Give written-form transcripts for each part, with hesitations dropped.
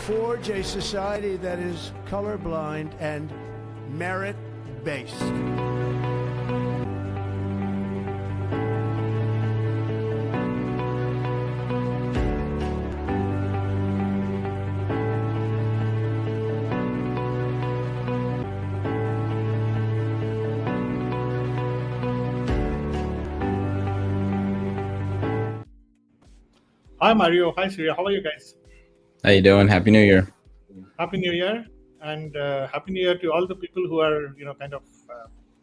forge a society that is colorblind and merit-based. Hi Mario, hi Surya, how are you guys? How you doing? Happy New Year. Happy New Year, and Happy New Year to all the people who are,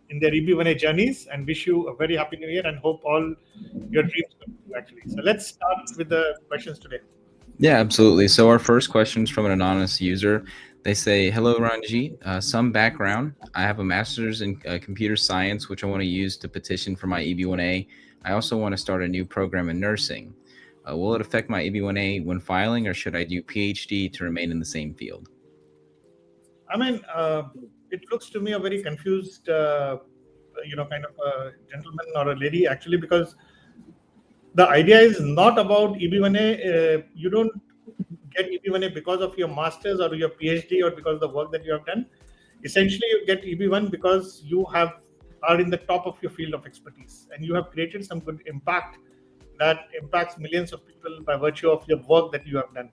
in their EB1A journeys, and wish you a very Happy New Year and hope all your dreams come true actually. So let's start with the questions today. Yeah, absolutely. So our first question is from an anonymous user. They say, hello, Ranjeet. Some background. I have a master's in computer science, which I want to use to petition for my EB1A. I also want to start a new program in nursing. Will it affect my EB1A when filing, or should I do PhD to remain in the same field? I mean, it looks to me a very confused, kind of a gentleman or a lady actually, because the idea is not about EB1A. You don't get EB1A because of your master's or your PhD or because of the work that you have done. Essentially, you get EB1 because you are in the top of your field of expertise and you have created some good impact that impacts millions of people by virtue of your work that you have done.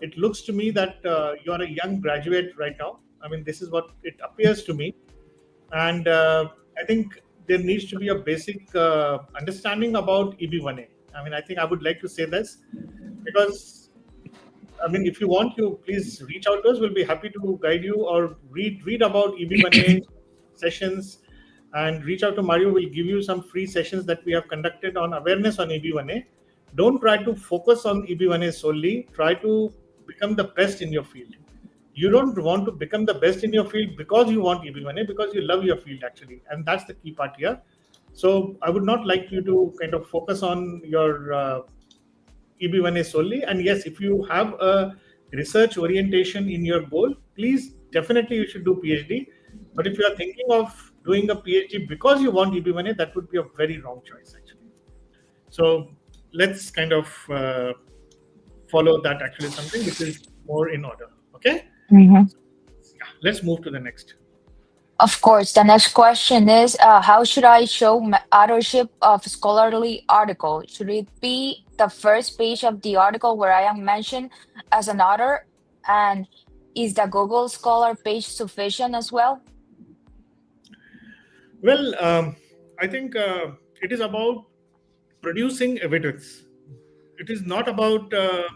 It looks to me that you are a young graduate right now. I mean, this is what it appears to me. And I think there needs to be a basic understanding about EB1A. I mean, I think I would like to say this because, I mean, if you want, you please reach out to us. We'll be happy to guide you or read about EB1A sessions, and reach out to Mario. We'll give you some free sessions that we have conducted on awareness on EB1A. Don't try to focus on EB1A solely. Try to become the best in your field. You don't want to become the best in your field because you want EB1A, because you love your field actually. And that's the key part here. So I would not like you to kind of focus on your EB1A solely. And yes, if you have a research orientation in your goal, please, definitely you should do PhD. But if you are thinking of doing a PhD because you want EB1A, that would be a very wrong choice actually. So let's kind of follow that actually, something which is more in order. Okay. Mm-hmm. So, yeah, let's move to the next. Of course, the next question is, how should I show authorship of scholarly article? Should it be the first page of the article where I am mentioned as an author? And is the Google Scholar page sufficient as well? Well, I think it is about producing evidence. It is not about the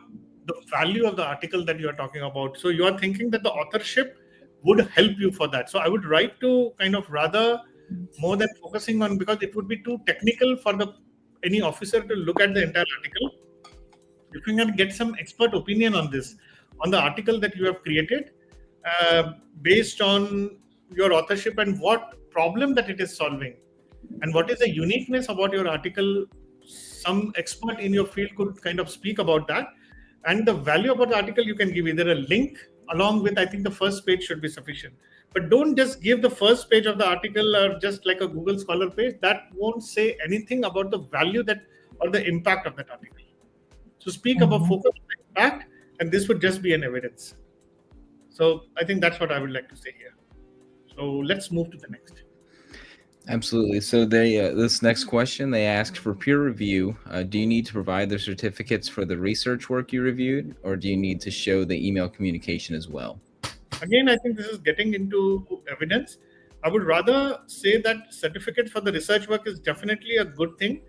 value of the article that you are talking about. So you are thinking that the authorship would help you for that. So I would write to kind of rather more than focusing on, because it would be too technical for any officer to look at the entire article. If you can get some expert opinion on this, on the article that you have created, based on your authorship and what problem that it is solving, and what is the uniqueness about your article, some expert in your field could kind of speak about that. And the value about the article, you can give either a link along with, I think the first page should be sufficient. But don't just give the first page of the article or just like a Google Scholar page. That won't say anything about the value that or the impact of that article. So speak about focus on the impact, and this would just be an evidence. So I think that's what I would like to say here. So let's move to the next. Absolutely. So this next question, they asked for peer review. Do you need to provide the certificates for the research work you reviewed, or do you need to show the email communication as well? Again, I think this is getting into evidence. I would rather say that certificate for the research work is definitely a good thing.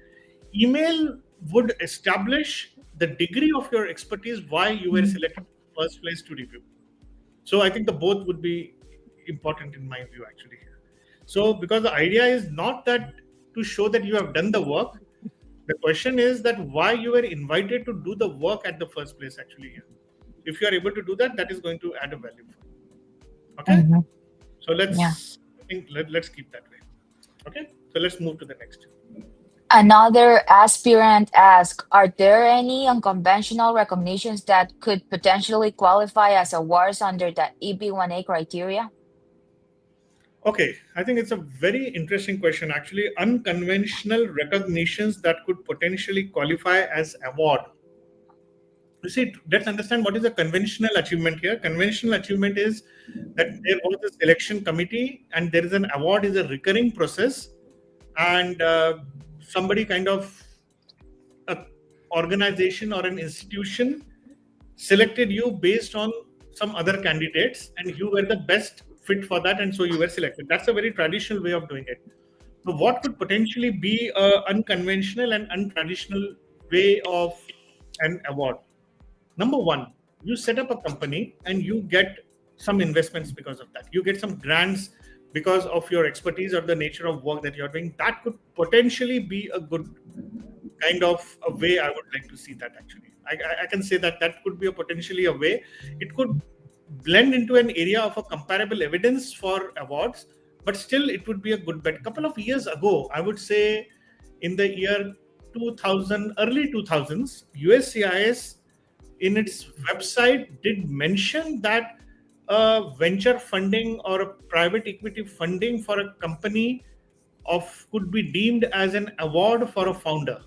Email would establish the degree of your expertise, why you were selected in the first place to review. So I think the both would be important in my view actually here. So because the idea is not that to show that you have done the work. The question is that why you were invited to do the work at the first place actually here. If you are able to do that, that is going to add a value for you. Okay. So let's keep that way. Okay. So let's move to the next. Another aspirant asks, are there any unconventional recognitions that could potentially qualify as awards under the EB1A criteria? Okay, I think it's a very interesting question actually. Unconventional recognitions that could potentially qualify as award. You see, let's understand what is a conventional achievement here. Conventional achievement is that there was a selection committee and there is an award is a recurring process, and somebody kind of a organization or an institution selected you based on some other candidates, and you were the best fit for that, and so you were selected. That's a very traditional way of doing it. So what could potentially be a unconventional and untraditional way of an award? Number one, you set up a company and you get some investments because of that. You get some grants because of your expertise or the nature of work that you're doing. That could potentially be a good kind of a way I would like to see that actually. I can say that that could be potentially a way. It could blend into an area of a comparable evidence for awards, but still it would be a good bet. A couple of years ago, I would say in the year 2000, early 2000s, USCIS in its website did mention that venture funding or a private equity funding for a company of could be deemed as an award for a founder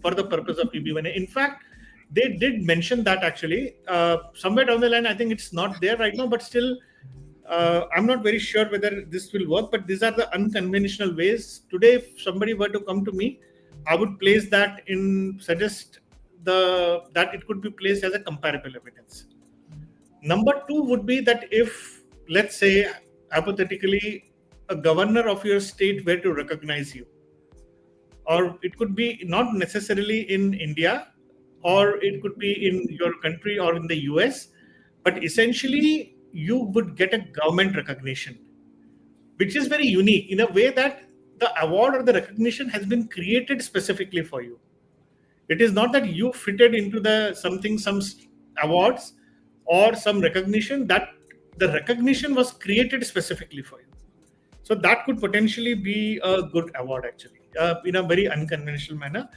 for the purpose of EB1A. In fact, they did mention that actually somewhere down the line. I think it's not there right now, but still I'm not very sure whether this will work, but these are the unconventional ways. Today, if somebody were to come to me, I would place that in, suggest that it could be placed as a comparable evidence. Number two would be that if, let's say, hypothetically, a governor of your state were to recognize you, or it could be not necessarily in India, or it could be in your country or in the US, but essentially you would get a government recognition, which is very unique in a way that the award or the recognition has been created specifically for you. It is not that you fitted into some awards or some recognition, that the recognition was created specifically for you. So that could potentially be a good award actually, in a very unconventional manner.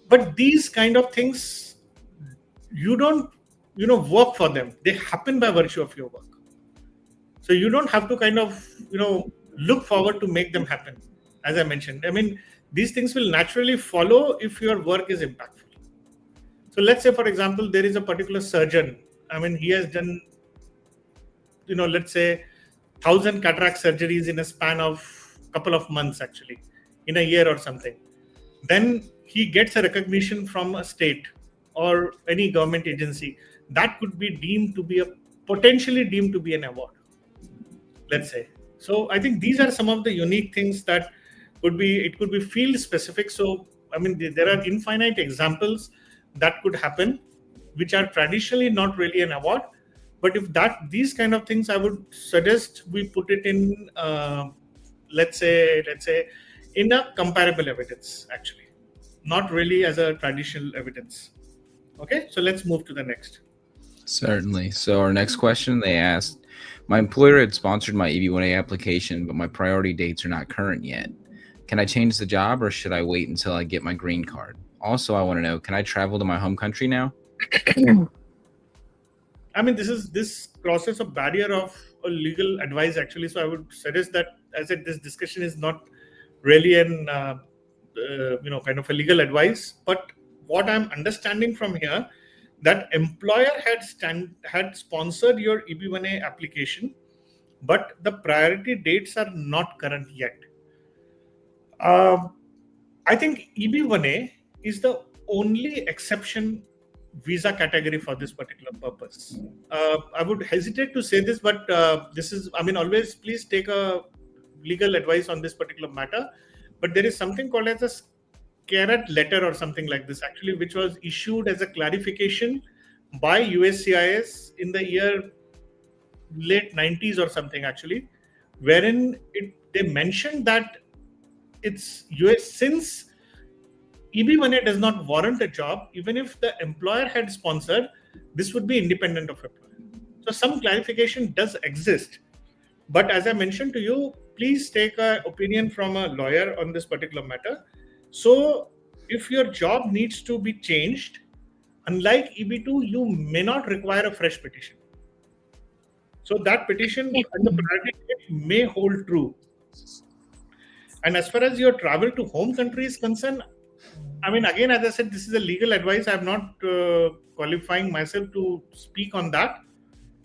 But these kind of things, you don't, work for them. They happen by virtue of your work. So you don't have to kind of, look forward to make them happen. As I mentioned, I mean, these things will naturally follow if your work is impactful. So let's say, for example, there is a particular surgeon. I mean, he has done, let's say 1,000 cataract surgeries in a span of a couple of months, actually, in a year or something. Then he gets a recognition from a state or any government agency. That could be potentially deemed to be an award, let's say. So I think these are some of the unique things that could be field specific. So, I mean, there are infinite examples that could happen, which are traditionally not really an award. But if these kind of things, I would suggest we put it in, let's say, in a comparable evidence, actually, not really as a traditional evidence. Okay, so let's move to the next. Certainly. So our next question, they asked, my employer had sponsored my EB1A application, but my priority dates are not current yet. Can I change the job or should I wait until I get my green card? Also, I want to know, can I travel to my home country now? I mean, this crosses a barrier of a legal advice, actually. So I would suggest that, as I said, this discussion is not really an, kind of a legal advice. But what I'm understanding from here, that employer had sponsored your EB1A application, but the priority dates are not current yet. I think EB1A is the only exception visa category for this particular purpose. I would hesitate to say this, but this is, I mean, always please take a legal advice on this particular matter. But there is something called as a carrot letter or something like this, actually, which was issued as a clarification by USCIS in the year late 90s or something, actually, wherein they mentioned that it's since EB1A does not warrant a job, even if the employer had sponsored, this would be independent of employer. So some clarification does exist. But as I mentioned to you, please take an opinion from a lawyer on this particular matter. So if your job needs to be changed, unlike EB2, you may not require a fresh petition. So that petition and the priority may hold true. And as far as your travel to home country is concerned, I mean, again, as I said, this is a legal advice. I'm not qualifying myself to speak on that.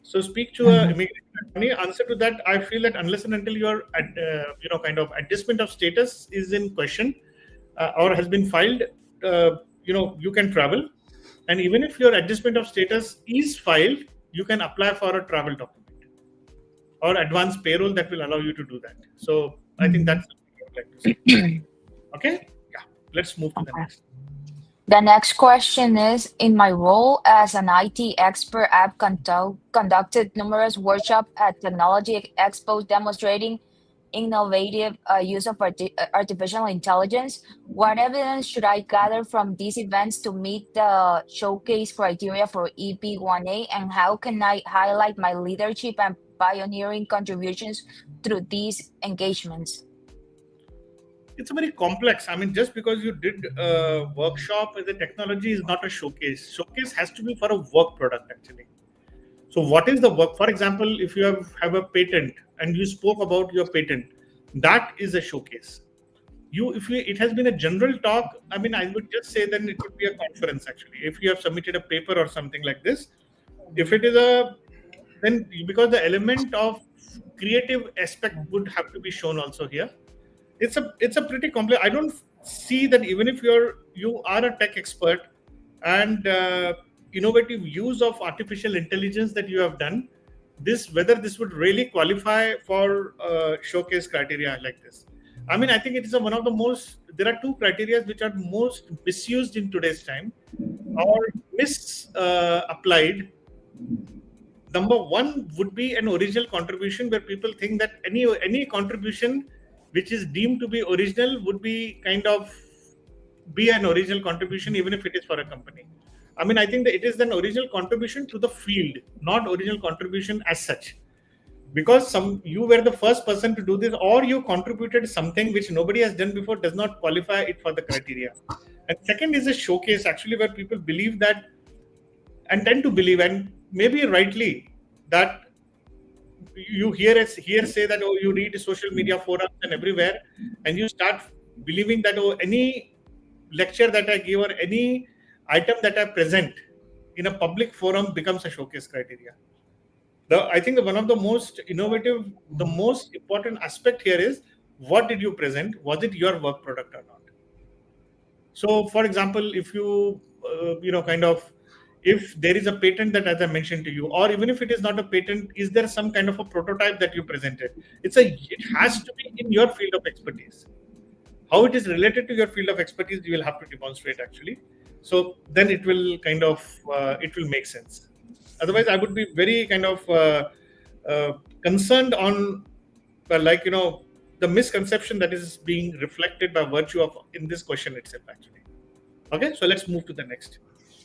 So speak to a immigration attorney. Answer to that, I feel that unless and until your kind of adjustment of status is in question or has been filed, you can travel. And even if your adjustment of status is filed, you can apply for a travel document or advance payroll that will allow you to do that. So I think that's what I would like to say. Okay. Yeah. Let's move to the next. The next question is, in my role as an IT expert, I've conducted numerous workshops at technology expos demonstrating innovative use of artificial intelligence. What evidence should I gather from these events to meet the showcase criteria for EB1A, and how can I highlight my leadership and pioneering contributions through these engagements? It's a very complex. I mean, just because you did a workshop with the technology is not a showcase. Showcase has to be for a work product, actually. So what is the work? For example, if you have a patent and you spoke about your patent, that is a showcase. It has been a general talk, I mean, I would just say then it would be a conference, actually. If you have submitted a paper or something like this, if it is then because the element of creative aspect would have to be shown also here. It's a pretty complex. I don't see that even if you are a tech expert and innovative use of artificial intelligence that you have done, whether this would really qualify for showcase criteria like this. I mean, I think it is one of the most. There are two criteria which are most misused in today's time or misapplied. Number one would be an original contribution, where people think that any contribution which is deemed to be original would be an original contribution, even if it is for a company. I mean, I think that it is an original contribution to the field, not original contribution as such. Because you were the first person to do this, or you contributed something which nobody has done before, does not qualify it for the criteria. And second is a showcase, actually, where people believe that and tend to believe, and maybe rightly, that you hear say that, you read social media forums and everywhere, and you start believing that, any lecture that I give or any item that I present in a public forum becomes a showcase criteria. I think one of the most innovative, the most important aspect here is, what did you present? Was it your work product or not? So, for example, if you, if there is a patent that, as I mentioned to you, or even if it is not a patent, is there some kind of a prototype that you presented? It has to be in your field of expertise. How it is related to your field of expertise, you will have to demonstrate, actually. So then it will it will make sense. Otherwise, I would be very concerned on, the misconception that is being reflected by virtue of in this question itself, actually. Okay, so let's move to the next.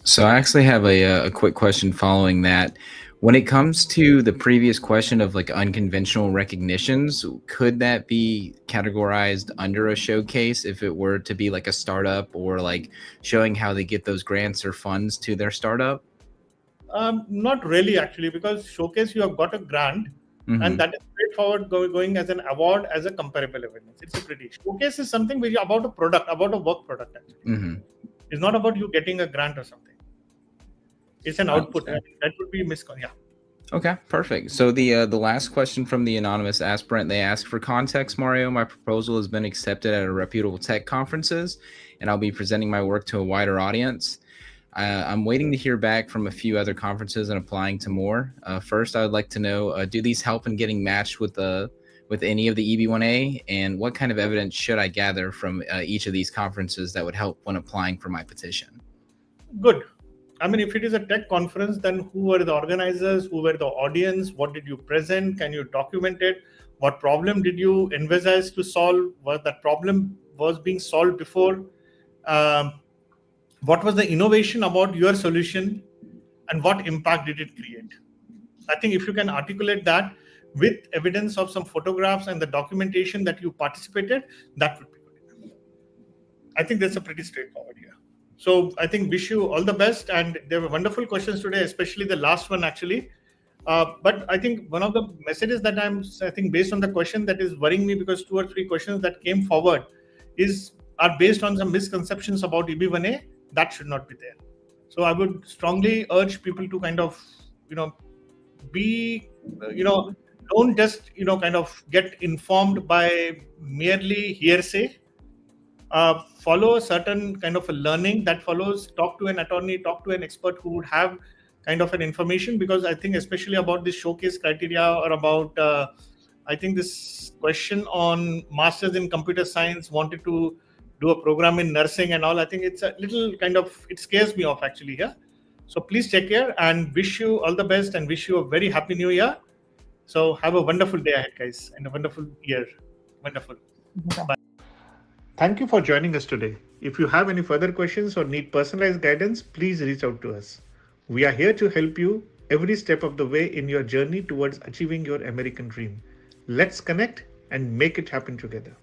So I actually have a quick question following that. When it comes to the previous question of unconventional recognitions, could that be categorized under a showcase if it were to be a startup, or showing how they get those grants or funds to their startup? Not really, actually, because showcase, you have got a grant, and that is straightforward going as an award as a comparable evidence. It's a pretty showcase is something which is about a product, about a work product, actually. It's not about you getting a grant or something. It's an output. That would be yeah. Okay, perfect. So the last question from the anonymous aspirant, they ask, for context, Mario, my proposal has been accepted at a reputable tech conferences, and I'll be presenting my work to a wider audience. I'm waiting to hear back from a few other conferences and applying to more. First, I would like to know, do these help in getting matched with any of the EB1A, and what kind of evidence should I gather from each of these conferences that would help when applying for my petition? Good. I mean, if it is a tech conference, then who were the organizers? Who were the audience? What did you present? Can you document it? What problem did you envisage to solve? Was that problem being solved before? What was the innovation about your solution? And what impact did it create? I think if you can articulate that with evidence of some photographs and the documentation that you participated, that would be good. I think that's a pretty straightforward here. So I think wish you all the best. And there were wonderful questions today, especially the last one, actually. But I think one of the messages that I think based on the question that is worrying me, because 2 or 3 questions that came forward, is are based on some misconceptions about EB1A, that should not be there. So I would strongly urge people to kind of, be, don't just, kind of get informed by merely hearsay. Follow a certain kind of a learning that follows. Talk to an attorney, talk to an expert who would have kind of an information, because I think especially about this showcase criteria, or about I think this question on masters in computer science, wanted to do a program in nursing and all, I think it's a little kind of, it scares me off actually here. So please take care, and wish you all the best, and wish you a very happy new year. So have a wonderful day ahead, guys, and a wonderful year. Wonderful. Bye. Thank you for joining us today. If you have any further questions or need personalized guidance, please reach out to us. We are here to help you every step of the way in your journey towards achieving your American dream. Let's connect and make it happen together.